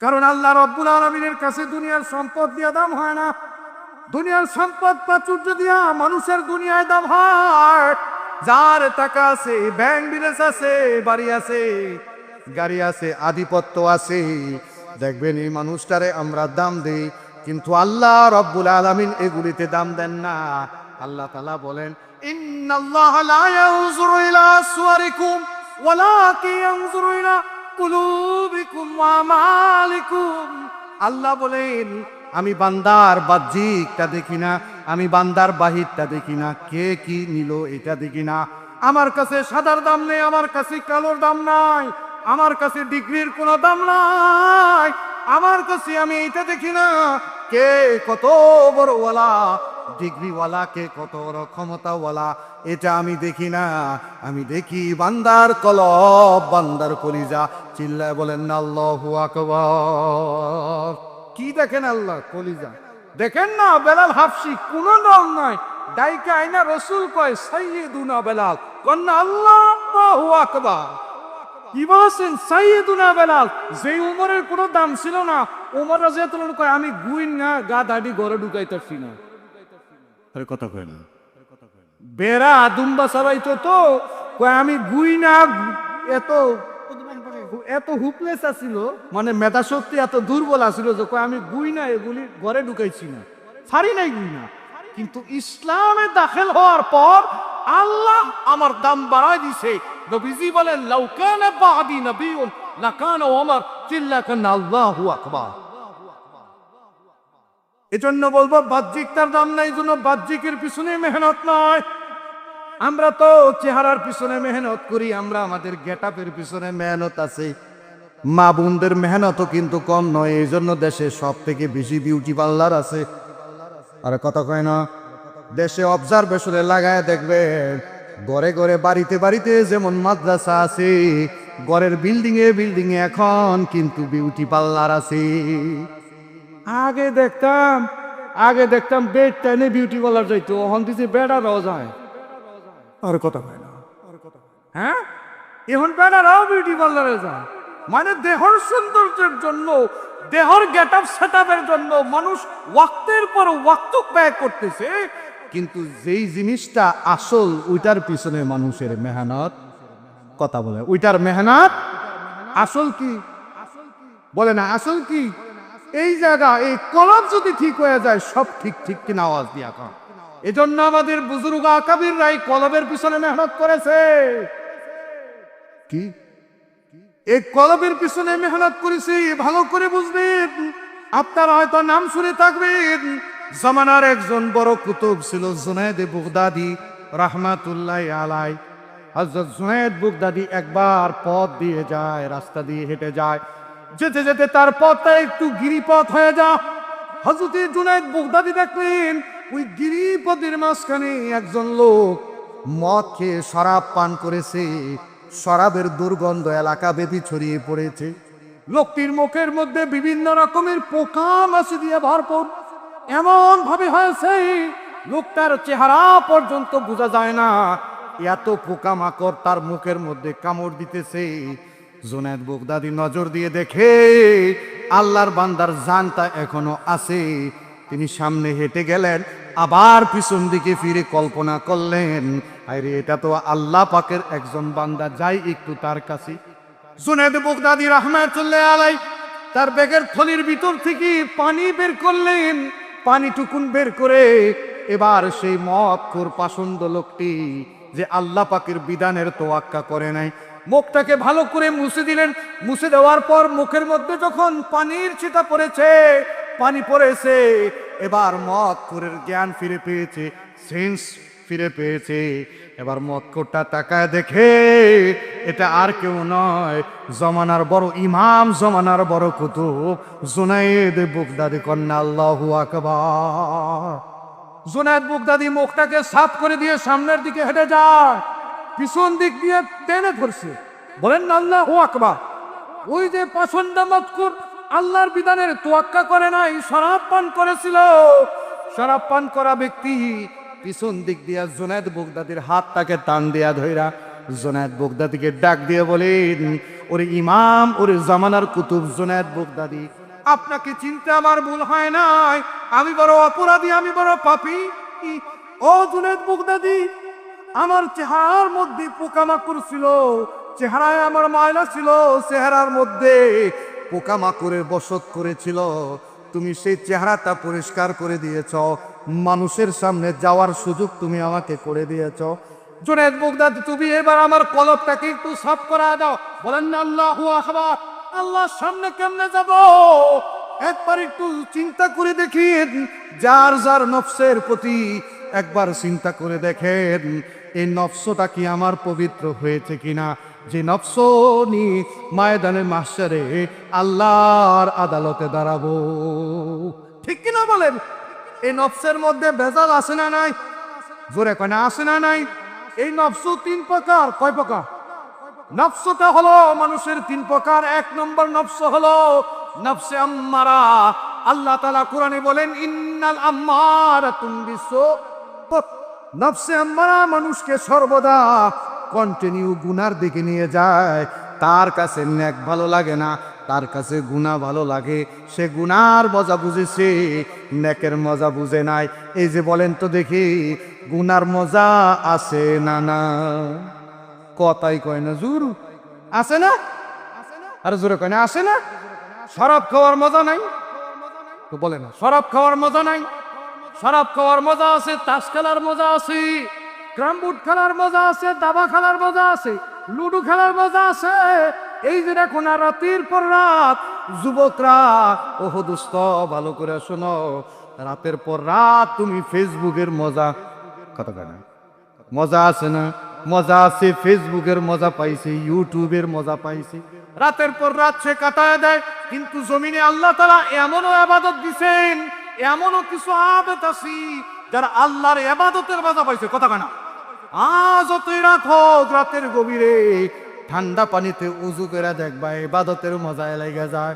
কারণ আল্লাহ রাব্বুল আলামিনের কাছে দুনিয়ার সম্পদ দিয়ে দাম হয় না। দুনিয়ার সম্পদ প্রাচুর্য দিয়া মানুষের দুনিয়ায় দাম হয়। যার টাকা আছে, ব্যাংক বিদেশ আছে, বাড়ি আছে, গাড়ি আছে, আধিপত্য আছে, দেখবেন এই মানুষটারে আমরা দাম দেই, কিন্তু আল্লাহ রাব্বুল আলামিন এগুলিতে দাম দেন না। আল্লাহ তাআলা বলেন, ইন্নাল্লাহা লা ইয়ানজুরু ইলা সুওয়ারিকুম ওয়ালাকিন ইয়ানজুরু ইলা কুলুবিকুম ওয়া আমালিকুম। আল্লাহ বলেন, আমি বান্দার বাহ্যিকটা দেখি না, আমি বান্দার বাহিরটা দেখি না, কে কি নিল এটা দেখি না। আমার কাছে সাদার দাম নেই, আমার কাছে কালোর দাম নাই, আমার কাছে ডিগ্রির কোনো দাম নাই, আমার কাছে আমি এটা দেখি না কে কত বড় ওয়ালা, ডিগ্রিওয়ালা কে কত বড় ক্ষমতাওয়ালা, এটা আমি দেখি না। আমি দেখি বান্দার কলব, বান্দার কলিজা। চিল্লায় বলেন না আল্লাহু আকবার। কি দেখেন? আল্লাহ কলিজা দেখেন না। বেলাল হাফসি কোন নাম নাই, ডাইকা আইনা রসুল কয় সাইয়্যিদুনা বেলাল, কন্যা আল্লাহু আকবার। কি বলছেন? সাইয়্যিদুনা বেলাল। যে উমরের কোনো দাম ছিল না, উমর রাদিয়াল্লাহু আনহু কয় আমি গুইন না গা দাড়ি ঘরে ঢুকাইতাছি না। আরে কথা কয় না, বেড়া দুম্বা সবাইতো তো কয় আমি গুই না। এত হুপলেস আছিল, মানে মেধা শক্তি এত দুর্বল আছিল যে কয় আমি গুই না এগুলি ঘরে ঢুকাইছি না, ছাড়ি নাই গুই না। কিন্তু ইসলামে দাখিল হওয়ার পর আল্লাহ আমার দাম বাড়ায় দিছে। নবীজি বলেন, লাউ কানা বাদি নবিয়্যুন লাকানা ওমর। চিল্লা কান্না আল্লাহু আকবার। এজন্য বলবো বাহ্যিকতার দাম নাই, জন্য বাহ্যিকের পিছনে মেহনত নয়। আমরা তো চেহারার পিছনে মেহনত করি, আমরা আমাদের গেটআপের পিছনে মেহনত আছে। মা বোনদের মেহনতও কিন্তু কম নয়। এই জন্য দেশে সব থেকে বেশি বিউটি পার্লার আছে। আর কথা কয় না, দেশে অবজারভেশনে লাগায় দেখবেন, ঘরে ঘরে বাড়িতে বাড়িতে যেমন মাদ্রাসা আছে, ঘরের বিল্ডিং এ বিল্ডিং এ এখন কিন্তু বিউটি পার্লার আছে। আগে দেখতাম বেড টেনে বিউটি পার্লার যাইতো, এখন দিছে বেড়ারাও যায়। আর কথা কয় না, হ্যাঁ, এখন বেড়ারাও বিউটি পার্লারে যায়। মানে দেহর সৌন্দর্যের জন্য, দেহর গেটআপ সেটআপের জন্য মানুষ ওয়াক্তের পর ওয়াক্ত ব্যয় করতেছে, কিন্তু যেই জিনিসটা আসল ওইটার পিছনে মানুষের মেহনত। কথা বলে, ওইটার মেহনত আসল কি বলে না, আসল কি? এই জায়গা, এই কলব যদি ঠিক হয়ে যায়, সব ঠিক ঠিক কিনা আওয়াজ দিয়া কর। এজন্য আমাদের বুজুর্গ আকাবিররা এই কলবের পিছনে মেহনত করেছে। কি এই কলবের পিছনে মেহনত করেছি, ভালো করে বুঝবেন। আপনারা হয়তো নাম শুনে থাকবেন, জামানার একজন বড় কুতুব ছিল জুনায়েদ বুগদাদি রাহমাতুল্লাহি আলাইহি। হযরত জুনায়েদ বুগদাদি একবার পথ দিয়ে যায়, রাস্তা দিয়ে হেঁটে যায়, যেতে যেতে তার পথটা একটু গিরিপথ হয়ে যায়। হযরত জুনায়েদ বুগদাদি দেখলেন ওই গিরিপথের মাঝখানে একজন লোক মদ খেয়ে শরাব পান করেছে। শরাবের দুর্গন্ধ এলাকা ব্যাপী ছড়িয়ে পড়েছে। লোকটির মুখের মধ্যে বিভিন্ন রকমের পোকা মাছি দিয়ে ভরপুর। এমন ভাবে হয়েছে লোকটার চেহারা পর্যন্ত বোঝা যায় না, এত পোকামাকড় তার মুখের মধ্যে কামড় দিতেছে। জুনায়েদ বুগদাদি নজর দিয়ে দেখে আল্লাহর বান্দার জানটা এখনো আছে। তিনি সামনে হেঁটে গেলেন, আবার পিছন দিকে ফিরে কল্পনা করলেন, আরে এটা তো আল্লাহ পাকের একজন বান্দা, যাই একটু তার কাছে। জুনায়েদ বুগদাদি রাহমাতুল্লাহি আলাইহি তার ব্যাগের থলির ভিতর থেকে পানি বের করলেন। পানিটুকুন বের করে এবার সেই মদখোর পাষণ্ড লোকটি, যে আল্লাহ পাকের বিধানের তোয়াক্কা করে নাই, মুখটাকে ভালো করে মুছে দিলেন। মুছে দেওয়ার পর মুখের মধ্যে যখন পানির ছিটা পড়েছে, পানি পড়েছে, এবার মদখোরের জ্ঞান ফিরে পেয়েছে, সেন্স ফিরে পেয়েছে। এবার মদখোরটা তাকায় দেখে এটা আর কেউ নয়, জমানার বড় ইমাম, জমানার বড় কুতুব জুনায়েদ বুগদাদি। কন্যা আল্লাহু আকবার। জুনায়েদ বুগদাদি মুখটাকে সাফ করে দিয়ে সামনের দিকে হেঁটে যায়, পিছন দিক দিয়ে টেনে ধরছে। বলেন না আল্লাহু আকবার। ওই যে পাষণ্ড মদখোর আল্লাহর বিধানের তোয়াক্কা করে নাই, শরাব পান করেছিল, শরাব পান করা ব্যক্তি পিছন দিক দিয়া জুনায়েদ বুগদাদির হাতটাকে টান দিয়া ধইরা জুনায়েদ বাগদাদিকে ডাক দিয়ে বলেন, ওরে ইমাম, ওরে জামানার কুতুব জুনায়েদ বাগদাদি, আপনাকে চিনতে আমার ভুল হয় নাই, আমি বড় অপরাধী, আমি বড় পাপী। ও জুনায়েদ বাগদাদি, আমার চেহারার মধ্যে পোকামাকড় ছিল, চেহারায় আমার ময়লা ছিল, চেহারার মধ্যে পোকামাকড়ের বসত করেছিল, তুমি সেই চেহারাটা পরিষ্কার করে দিয়েছ, মানুষের সামনে যাওয়ার সুযোগ তুমি আমাকে করে দিয়েছ। জুনায়েদ বাগদাদি, তুমি এবার আমার কলবটাকে একটু সাফ করা দাও। বলেন না আল্লাহু আকবার। আল্লাহর সামনে কেমনে যাব? একবার একটু চিন্তা করে দেখেন, যার যার নফসের প্রতি একবার চিন্তা করে দেখেন, এই নফসটা কি আমার পবিত্র হয়েছে কিনা, যে নফস নিয়ে ময়দানে মাহশারে আল্লাহর আদালতে দাঁড়াবো। ঠিক কিনা বলেন? এই নফসের মধ্যে ভেজাল আছে না নাই? জোরে কয় না, আছে না নাই? এই নফস তিন প্রকার। কয় প্রকার? নফসটা হলো মানুষের তিন প্রকার। এক নম্বর নফস হলো নফসে আম্মারা। আল্লাহ তাআলা কোরআনে বলেন, ইন্নাল আম্মারাতুম বিসু। নফসে আম্মারা মানুষকে সর্বদা কন্টিনিউ গুনার দিকে নিয়ে যায়। তার কাছে নেক ভালো লাগে না, তার কাছে গুনাহ ভালো লাগে। সে গুনার মজা বুঝেছে, নেকের মজা বুঝে নাই। এই যে বলেন তো দেখি, গুনার মজা আছে না? না, কথাই কয় না, জোর আছে না? আরে জোরে কয় না, আছে না? শরাব খাওয়ার মজা নাই? তো বলে না, শরাব খাওয়ার মজা নাই? শরাব খাওয়ার মজা আছে, তাস খেলার মজা আছে, ক্রামবুট খেলার মজা আছে, দাবা খেলার মজা আছে, লুডো খেলার মজা আছে। এই যে দেখুন, আর রাতের পর রাত যুবকরা, ওহ দোস্ত ভালো করে শোনো, রাতের পর রাত তুমি ফেসবুকের মজা, কথা কেন, মজা আছে না? মজা আছে, ফেসবুকের মজা পাইছে, ইউটিউবের মজা পাইছে, রাতের পর রাত সে কাটায় দেয়। কিন্তু জমিনে আল্লাহ তাআলা এমনও ইবাদত দিবেন, এমনও কিছু আবেদ আছে যারা আল্লাহর ইবাদতের মজা পাইছে, কথা কেন। আজ যতই রাত হোক, রাতের গভীরে ঠান্ডা পানিতে উজু করে দেখবা, ইবাদতের মজা লেগে যায়।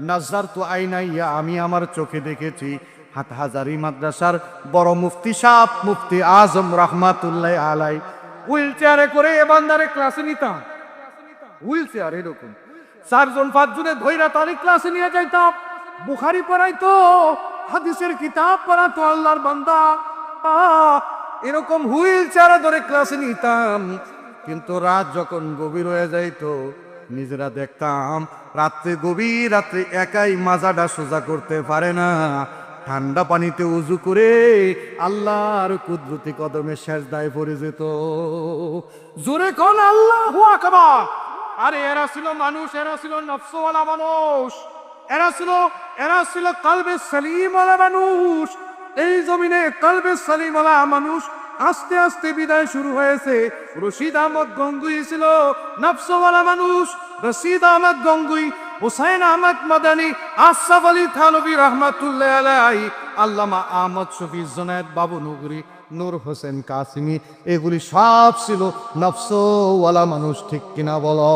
নাজার তো আইনাইয়া, আমি আমার চোখে দেখেছি, হাটহাজারী মাদ্রাসার বড় মুফতি সাহেব, মুফতি আজম রহমাতুল্লাহ আলাই, হুইল চেয়ারে করে এ বান্দারে ক্লাসে নিতাম। হুইল চেয়ার এরকম 4 জন 5 জনের ধৈরা তারিখ ক্লাসে নিয়ে যাইতাম। বুখারি পড়াইতো, হাদিসের কিতাব পড়াতো আল্লাহর বান্দা। এরকম হুইল চেয়ারে ধরে ক্লাসে নিতাম। কিন্তু রাত যখন গভীর হয়ে যাইতো, নিজেরা দেখতাম রাত্রে, গভীর রাত্রে একাই মাজাটা সোজা করতে পারে না, ঠান্ডা পানিতে উজু করে আল্লাহর কুদরতি কদমে সেজদায় পড়ে যেত। জোরে কোন আল্লাহু আকবার। আরে এরা ছিল মানুষ, এরা ছিল নফসওয়ালা মানুষ, এরা ছিল কলবে সলিমওয়ালা মানুষ। এই জমিনে কলবে সলিমওয়ালা মানুষ আস্তে আস্তে বিদায় শুরু হয়েছে। রশিদ আহমদ গঙ্গুই ছিল নফসওয়ালা মানুষ। রশিদ আহমদ গঙ্গুই, হুসাইন আহমদ মাদানী, আশরাফ আলী থানভী রহমাতুল্লাহ আলাইহি, আল্লামা আহমদ শফি, জুনায়েদ বাবু নগরী, নূর হোসেন কাসিমি, এগুলি সব ছিল নফসওয়ালা মানুষ। ঠিক কিনা বলো?